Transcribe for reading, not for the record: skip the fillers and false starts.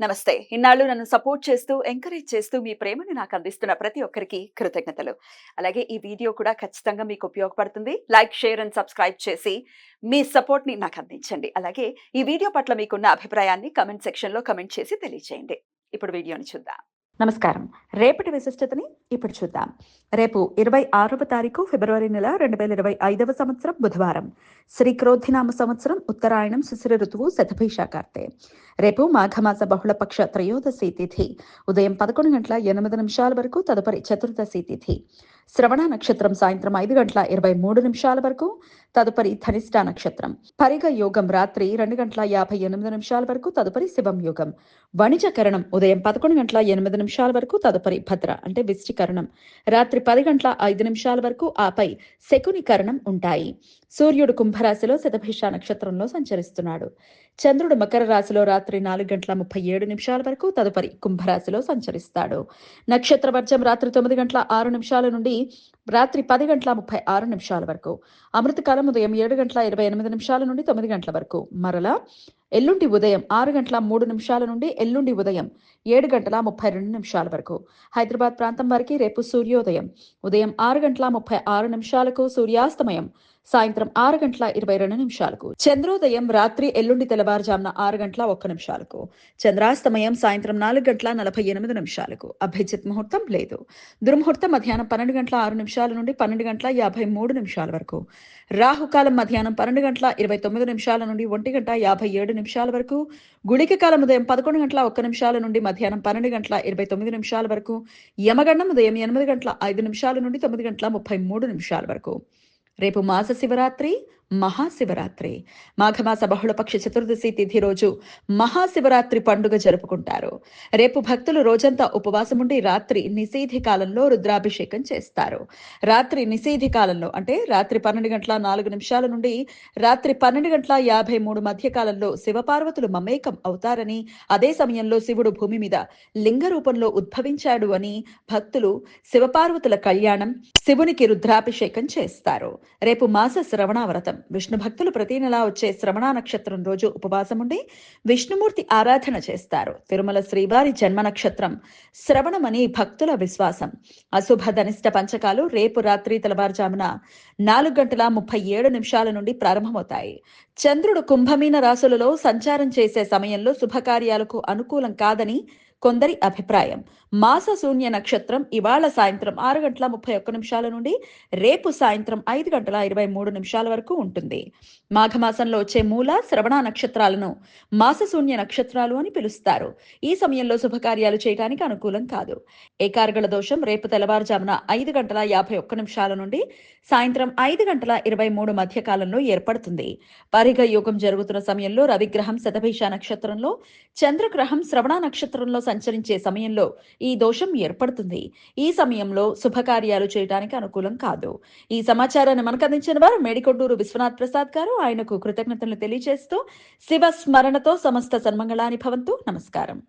నమస్తే. ఇన్నాళ్ళు నన్ను సపోర్ట్ చేస్తూ, ఎంకరేజ్ చేస్తూ మీ ప్రేమను నాకు అందిస్తున్న ప్రతి ఒక్కరికి కృతజ్ఞతలు. అలాగే ఈ వీడియో కూడా ఖచ్చితంగా మీకు ఉపయోగపడుతుంది. లైక్, షేర్ అండ్ సబ్స్క్రైబ్ చేసి మీ సపోర్ట్‌ని నాకు అందించండి. అలాగే ఈ వీడియో పట్ల మీకున్న అభిప్రాయాన్ని కామెంట్ సెక్షన్‌లో కామెంట్ చేసి తెలియజేయండి. ఇప్పుడు వీడియోని చూద్దాం. నమస్కారం. రేపటి విశిష్టతని ఇప్పుడు చూద్దాం. రేపు 26వ తారీఖు ఫిబ్రవరి నెల 2025వ సంవత్సరం బుధవారం. శ్రీ క్రోధినామ సంవత్సరం ఉత్తరాయణం శిశిర ఋతువు శతభిషాకార్తె. రేపు మాఘమాస బహుళపక్ష త్రయోదశి తిథి ఉదయం 11:08 వరకు, తదుపరి చతుర్దశి తిథి. శ్రవణ నక్షత్రం సాయంత్రం 5:23 వరకు, తదుపరి ధనిష్ట నక్షత్రం. పరిగ యోగం రాత్రి 2:58 వరకు, తదుపరి శివం యోగం. వణిజ కరణం ఉదయం 11:08 వరకు, తదుపరి భద్ర అంటే విష్టికరణం రాత్రి 10:05 వరకు, ఆపై శకుని కరణం ఉంటాయి. సూర్యుడు కుంభరాశిలో శతభిష నక్షత్రంలో సంచరిస్తున్నాడు. చంద్రుడు మకర రాశిలో రాత్రి 4:37 వరకు, తదుపరి కుంభరాశిలో సంచరిస్తాడు. నక్షత్ర వర్జం రాత్రి 9:06 నుండి రాత్రి 10:36 వరకు. అమృతకాలం ఉదయం 7:28 నుండి 9 గంటల వరకు. మరలా ఎల్లుండి ఉదయం 6:03 నుండి ఎల్లుండి ఉదయం 7:32 వరకు. హైదరాబాద్ ప్రాంతం వారికి రేపు సూర్యోదయం ఉదయం 6:36 సూర్యాస్తమయం సాయంత్రం 6:22 చంద్రోదయం రాత్రి ఎల్లుండి తెల్లవారుజామున 6:01 చంద్రాస్తమయం సాయంత్రం 4:48 అభిజిత్ ముహూర్తం లేదు. దుర్ముహూర్తం మధ్యాహ్నం 12:06 నుండి 12:53 వరకు. రాహుకాలం మధ్యాహ్నం 12:29 నుండి 1:57 వరకు. గుళిక కాలం ఉదయం 11:01 నుండి మధ్యాహ్నం 12:29 వరకు. యమగండం ఉదయం 8:05 నుండి 9:33 వరకు. రేపు మాస శివరాత్రి, మహాశివరాత్రి. మాఘమాస బహుళపక్ష చతుర్దశి తిథి రోజు మహాశివరాత్రి పండుగ జరుపుకుంటారు. రేపు భక్తులు రోజంతా ఉపవాసముండి రాత్రి నిషేధి కాలంలో రుద్రాభిషేకం చేస్తారు. రాత్రి నిషేధి కాలంలో అంటే రాత్రి 12:04 నుండి రాత్రి 12:53 మధ్య కాలంలో శివపార్వతులు మమేకం అవుతారని, అదే సమయంలో శివుడు భూమి మీద లింగ రూపంలో ఉద్భవించాడు అని భక్తులు శివపార్వతుల కళ్యాణం, శివునికి రుద్రాభిషేకం చేస్తారు. రేపు మాస శ్రవణావ్రతం. విష్ణు భక్తులు ప్రతి నెలా వచ్చే శ్రవణ నక్షత్రం రోజు ఉపవాసముండి విష్ణుమూర్తి ఆరాధన చేస్తారు. తిరుమల శ్రీవారి జన్మ నక్షత్రం శ్రవణమని భక్తుల విశ్వాసం. అశుభ ధనిష్ట పంచకాలు రేపు రాత్రి తెల్లవారుజామున 4:37 నుండి ప్రారంభమవుతాయి. చంద్రుడు కుంభమీన రాశులలో సంచారం చేసే సమయంలో శుభకార్యాలకు అనుకూలం కాదని కొందరి అభిప్రాయం. మాస శూన్య నక్షత్రం ఇవాళ సాయంత్రం 6:31 నుండి రేపు సాయంత్రం 5:23 వరకు ఉంటుంది. మాఘమాసంలో వచ్చే మూల, శ్రవణ నక్షత్రాలను మాస శూన్య నక్షత్రాలు అని పిలుస్తారు. ఈ సమయంలో శుభకార్యాలు చేయడానికి అనుకూలం కాదు. ఏకార్గళ దోషం రేపు తెల్లవారుజామున 5:51 నుండి సాయంత్రం 5:23 మధ్య కాలంలో ఏర్పడుతుంది. పరిగ యోగం జరుగుతున్న సమయంలో రవిగ్రహం శతభిష నక్షత్రంలో, చంద్రగ్రహం శ్రవణ నక్షత్రంలో సంచరించే సమయంలో ఈ దోషం ఏర్పడుతుంది. ఈ సమయంలో శుభకార్యాలు చేయడానికి అనుకూలం కాదు. ఈ సమాచారాన్ని మనకు అందించిన వారు మేడికొండూరు విశ్వనాథ్ ప్రసాద్ గారు. ఆయనకు కృతజ్ఞతలు తెలియజేస్తూ శివ స్మరణతో సమస్త సన్మంగళాని భవంతు. నమస్కారం.